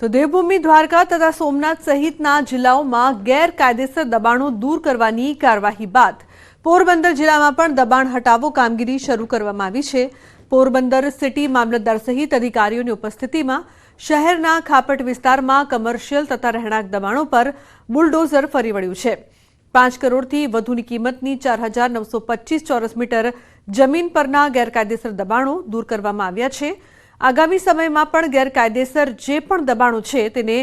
તો દેવભૂમિ દ્વારકા તથા સોમનાથ સહિતના જિલ્લાઓમાં ગેરકાયદેસર દબાણો દૂર કરવાની કાર્યવાહી બાદ પોરબંદર જિલ્લામાં પણ દબાણ હટાવો કામગીરી શરૂ કરવામાં આવી છે। પોરબંદર સિટી મામલતદાર સહિત અધિકારીઓની ઉપસ્થિતિમાં શહેરના ખાપટ વિસ્તારમાં કમર્શિયલ તથા રહેણાંક દબાણો પર બુલડોઝર ફરી વળ્યું છે। 5 કરોડથી વધુની કિંમતની 4925 ચોરસ મીટર જમીન પરના ગેરકાયદેસર દબાણો દૂર કરવામાં આવ્યા છે। આગામી સમયમાં પણ ગેરકાયદેસર જે પણ દબાણો છે તેને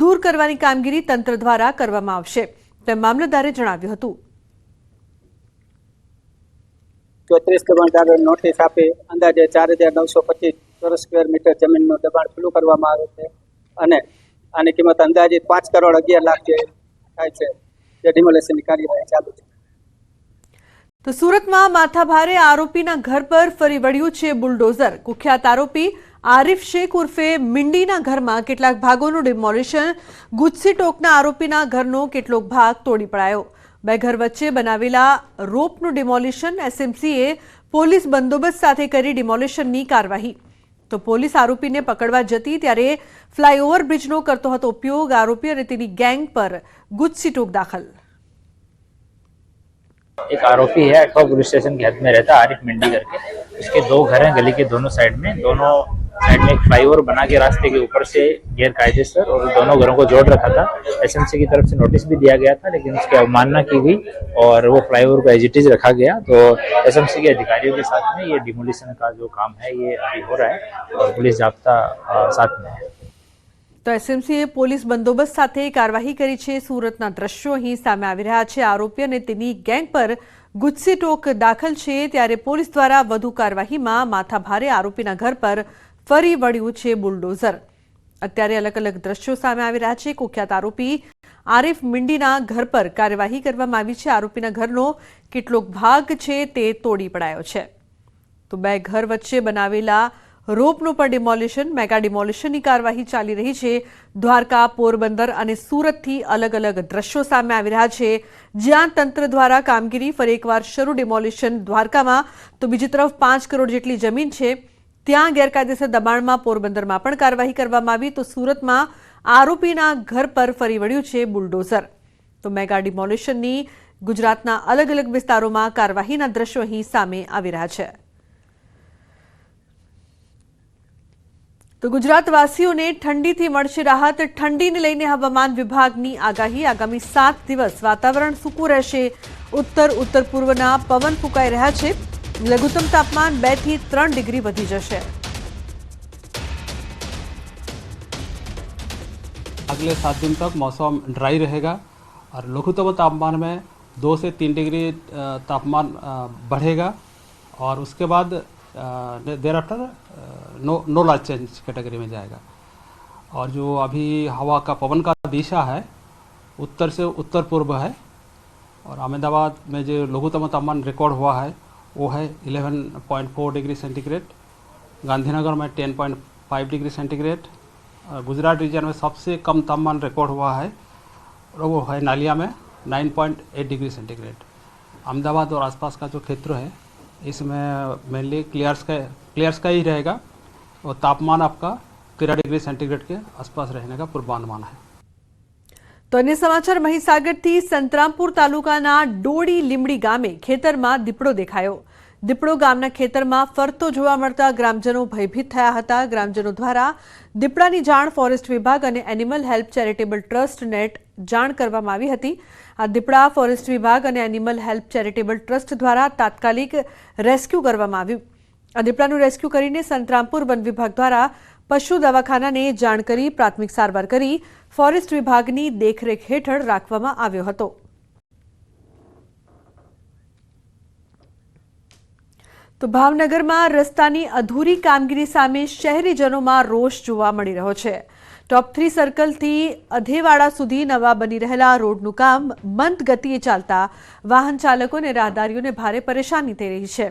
દૂર કરવાની કામગીરી તંત્ર દ્વારા કરવામાં આવશે તેમ મામલતદારે જણાવ્યું હતું। 34 દબાણદારોને નોટિસ આપી અંદાજે 4925 ચોરસ સ્ક્વેર મીટર જમીનનું દબાણ ખુલ્લું કરવામાં આવે છે અને આની કિંમત અંદાજિત 5 કરોડ 11 લાખ જે થાય છે તે ડિમોલેશનની કાર્યવાહી ચાલુ છે। તો સુરતમાં માથાભારે આરોપીના ઘર પર ફરી વળ્યું છે બુલડોઝર। કુખ્યાત આરોપી આરિફ શેખ ઉર્ફે મિંડીના ઘરમાં કેટલાક ભાગોનું ડિમોલિશન, ગુજસી ટોકના આરોપીના ઘરનો કેટલોક ભાગ તોડી પડાયો। બે ઘર વચ્ચે બનાવેલા રોપનું ડિમોલિશન એસએમસીએ પોલીસ બંદોબસ્ત સાથે કરી ડિમોલિશનની કાર્યવાહી। તો પોલીસ આરોપીને પકડવા જતી ત્યારે ફ્લાયઓવર બ્રિજનો કરતો હતો ઉપયોગ। આરોપી અને તેની ગેંગ પર ગુજસી टोक दाखल। एक आरोपी है अठवा पुलिस स्टेशन की हद में रहता है, आरिफ मिंडी करके। उसके 2 घर हैं गली के दोनों साइड में एक फ्लाईओवर बना के रास्ते के ऊपर से गैर कायदेसर और दोनों घरों को जोड़ रखा था। एसएमसी की तरफ से नोटिस भी दिया गया था लेकिन उसकी अवमानना की गई और वो फ्लाईओवर को एज इट इज रखा गया। तो एसएमसी के अधिकारियों के साथ में ये डिमोलिशन का जो काम है ये अभी हो रहा है और पुलिस जाब्ता साथ में है। तो एसएमसीए पोलीस बंदोबस्त સાથે કાર્યવાહી કરી છે। સુરતના દ્રશ્યો અહીં સામે આવી રહ્યા છે। આરોપી અને તેની ગેંગ પર ગુજસી ટોક દાખલ છે ત્યારે પોલીસ દ્વારા વધુ કાર્યવાહીમાં માથાભારે આરોપીના ઘર પર ફરી વળ્યું છે બુલડોઝર। અત્યારે અલગ અલગ દ્રશ્યો સામે આવી રહ્યા છે। કુખ્યાત આરોપી આરિફ મિંડીના ઘર પર કાર્યવાહી કરવામાં આવી છે। આરોપીના ઘરનો કેટલોક ભાગ છે તે તોડી પડાયો છે। તો બે ઘર વચ્ચે બનાવેલા રોપનું પણ ડિમોલિશન, મેગા ડિમોલિશનની કાર્યવાહી ચાલી રહી છે। દ્વારકા, પોરબંદર અને સુરતથી અલગ અલગ દ્રશ્યો સામે આવી રહ્યા છે જ્યાં તંત્ર દ્વારા કામગીરી ફરી એકવાર શરૂ। ડિમોલિશન દ્વારકામાં તો બીજી તરફ 5 કરોડ જેટલી જમીન છે ત્યાં ગેરકાયદેસર દબાણમાં પોરબંદરમાં પણ કાર્યવાહી કરવામાં આવી। તો સુરતમાં આરોપીના ઘર પર ફરી વળ્યું છે બુલડોઝર। તો મેગા ડિમોલિશનની ગુજરાતના અલગ અલગ વિસ્તારોમાં કાર્યવાહીના દ્રશ્યો અહીં સામે આવી રહ્યા છે। तो गुजरातवासीओने ठंडीथी मळशे राहत। ठंडीने लईने हवामान विभागनी आगाही। आगामी 7 दिवस वातावरण सूकું રહેશે। उत्तर उत्तर पूर्वना पवन फूंकाई रह्या छे। लघुत्तम तापमान 2 થી 3 डिग्री वधी जशे। अगले 7 दिन तक मौसम ड्राई रहेगा और लघुत्तम तापमान में 2 से 3 डिग्री तापमान बढ़ेगा और उसके बाद there after no large change category में जाएगा। और जो अभी हवा का पवन का दिशा है उत्तर से उत्तर पूर्व है और अहमदाबाद में जो लघुत्तम तापमान रिकॉर्ड हुआ है वो है 11.4 डिग्री सेंटीग्रेड, गांधीनगर में 10.5 डिग्री सेंटीग्रेड, गुजरात रीजन में सबसे कम तापमान रिकॉर्ड हुआ है और वो है नालिया में 9.8 डिग्री सेंटीग्रेड। अहमदाबाद और आसपास का जो क्षेत्र है इसमें मेनली क्लियर्स का ही रहेगा और तापमान आपका 13 डिग्री सेंटीग्रेड के आसपास रहने का पूर्वानुमान है। तो अन्य समाचार મહીસાગરથી સંતરામપુર તાલુકાના ડોડી લીમડી ગામે ખેતરમાં દીપડો દેખાયો। દીપડો ગામના ખેતરમાં ફરતો જોવા મળતા ગ્રામજનો ભયભીત થયા હતા। ગ્રામજનો દ્વારા દીપડાની જાણ ફોરેસ્ટ વિભાગ અને animal help charitable trust net જાણ કરવામાં આવી હતી। આ દીપડા ફોરેસ્ટ વિભાગ અને એનિમલ હેલ્પ ચેરિટેબલ ટ્રસ્ટ દ્વારા તાત્કાલિક રેસ્ક્યુ કરવામાં આવ્યું। આ દીપડાનું રેસ્ક્યુ કરીને સંતરામપુર વન વિભાગ દ્વારા પશુ દવાખાનાને જાણ કરી પ્રાથમિક સારવાર કરી ફોરેસ્ટ વિભાગની દેખરેખ હેઠળ રાખવામાં આવ્યો હતો। તો ભાવનગરમાં રસ્તાની અધૂરી કામગીરી સામે શહેરીજનોમાં રોષ જોવા મળી રહ્યો છે। टॉप 3 सर्कलथी अधेवाड़ा सुधी नवा बनी रहेला रोडनुं काम मंद गतिए चालता वाहन चालकों ने राहदारीओने भारे परेशानी थई रही छे।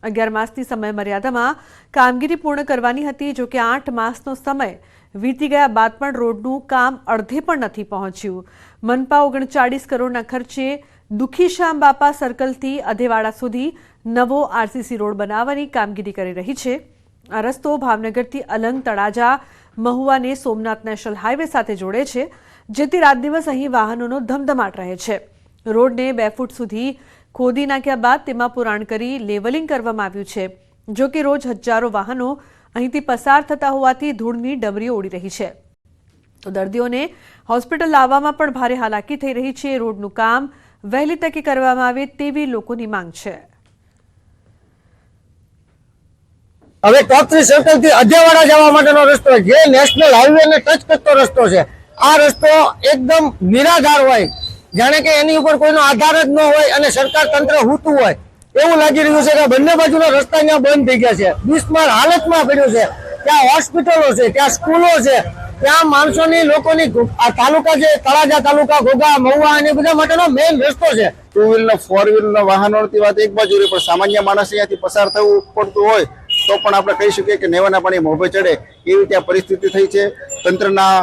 11 मासनी समय मर्यादामां कामगीरी पूर्ण करवानी हती, जो कि 8 मासनो समय वीती गया बाद पण रोडनुं काम अर्धे पण नथी पहोंच्युं। मनपा 39 करोड़ना खर्चे दुखीश्याम बापा सर्कलथी अधेवाड़ा सुधी नवो आरसीसी रोड बनावવાની કામગીરી કરી રહી છે। આ રસ્તો ભાવનગરથી અલંગ, તળાજા, મહુવાને સોમનાથ નેશનલ હાઈવે સાથે જોડે છે, જેથી રાત દિવસ અહીં વાહનોનો ધમધમાટ રહે છે. રોડને 2 ફૂટ સુધી ખોદી નાખ્યા બાદ તેમાં પુરાણ કરી લેવલિંગ કરવામાં આવ્યું છે. જો કે રોજ હજારો વાહનો અહીંથી પસાર થતા હોવાથી ધૂળની ડમરીઓ ઉડી રહી છે. તો દર્દીઓને હોસ્પિટલ લાવવામાં પણ ભારે હાલાકી થઈ રહી છે. રોડનું કામ વહેલી તકે કરવામાં આવે તેવી લોકોની માંગ છે. હવે કોકરી સર્કલ થી અજેવાડા જવા માટેનો રસ્તો જે નેશનલ હાઈવે ને ટચ કરતો રસ્તો છે, આ રસ્તો એકદમ નિરાધાર હોય, જાણે કે એની ઉપર કોઈનો આધાર જ ન હોય અને સરકાર તંત્ર હૂતું હોય એવું લાગી રહ્યું છે કે બંને બાજુના રસ્તા અહીંયા બંધ થઈ ગયા છે, બિસ્માર હાલતમાં પડ્યું છે. ત્યાં હોસ્પિટલો છે, ત્યાં સ્કૂલો છે, ત્યાં માણસોની લોકોની આ તાલુકા જે તળાજા તાલુકા, ઘોઘા, મહુવા અને બધા માટેનો મેઇન રસ્તો છે. 2 વ્હીલ ને 4 વ્હીલ ના વાહનોની વાત એક બાજુ રહી, પણ સામાન્ય માણસ અહીંયાથી પસાર થવું પડતું હોય તો પણ આપણે કહી શકીએ કે નેવાના પાણી મોભે ચડે એવી ત્યાં પરિસ્થિતિ થઈ છે. તંત્રના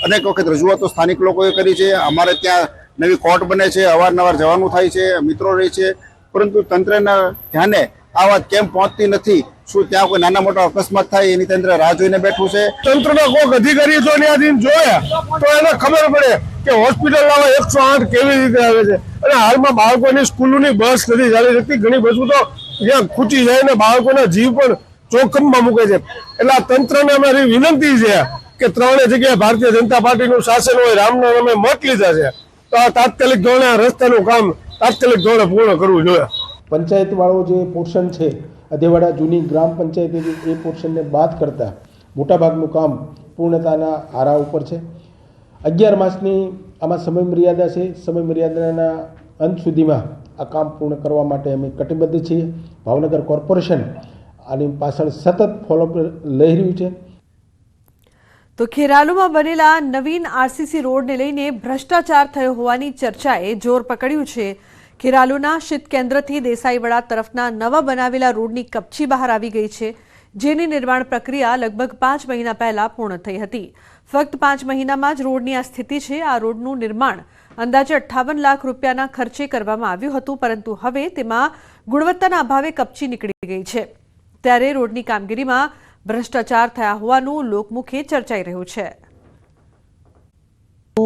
અનેક વખત રજૂઆતો સ્થાનિક લોકોએ કરી છે. અમારે ત્યાં નવી કોર્ટ બને છે, અવારનવાર જવાનું થાય છે, મિત્રો રહે છે, પરંતુ તંત્રના ધ્યાને આ વાત કેમ પહોંચતી નથી? શું ત્યાં કોઈ નાના મોટા અકસ્માત થાય એની તંત્ર રાહ જોઈને બેઠું છે? તંત્રના કોઈક અધિકારી જો ત્યાંથી જોયા તો એને ખબર પડે કે હોસ્પિટલ લાવવા 108 કેવી રીતે આવે છે. અને હાલમાં બાળકોની સ્કૂલોની બસ નથી ચાલી શકતી, ઘણી બસો તો જ્યાં ખૂચી જાય ને બાળકોના જીવ પણ જોખમમાં મૂકે છે. એટલે આ તંત્રને અમારી વિનંતી છે કે 3 જગ્યાએ ભારતીય જનતા પાર્ટીનું શાસન હોય, રામના નામે મત લીધા છે, તો આ તાત્કાલિક ધોરણે આ રસ્તાનું કામ તાત્કાલિક ધોરણે પૂર્ણ કરવું જોઈએ. પંચાયત વાળો જે પોર્શન છે અધેવાડા જૂની ગ્રામ પંચાયત એ પોર્શનને બાદ કરતાં મોટાભાગનું કામ પૂર્ણતાના આરા ઉપર છે. 11 માસની આમાં સમય મર્યાદા છે. સમય મર્યાદાના અંત સુધીમાં આ કામ પૂર્ણ કરવા માટે અમે કટિબદ્ધ છીએ. ભાવનગર કોર્પોરેશન આની પાછળ સતત ફોલોઅપ લઈ રહ્યું છે. તો ખેરાલુમાં બનેલા નવીન આરસીસી રોડને લઈને ભ્રષ્ટાચાર થયો હોવાની ચર્ચાએ જોર પકડ્યું છે. ખેરાલુના શીત કેન્દ્રથી દેસાઈવાડા તરફના નવા બનાવેલા રોડની કપચી બહાર આવી ગઈ છે, જેની નિર્માણ પ્રક્રિયા લગભગ 5 મહિના પહેલા પૂર્ણ થઈ હતી. ફક્ત 5 મહિનામાં જ રોડની આ સ્થિતિ છે. આ રોડનું નિર્માણ અંદાજે 58 લાખ રૂપિયાના ખર્ચે કરવામાં આવ્યું હતું, પરંતુ હવે તેમાં ગુણવત્તાના અભાવે કપચી નીકળી ગઈ છે. ત્યારે રોડની કામગીરીમાં ભ્રષ્ટાચાર થયા હોવાનું લોકમુખે ચર્ચાઈ રહ્યું છે.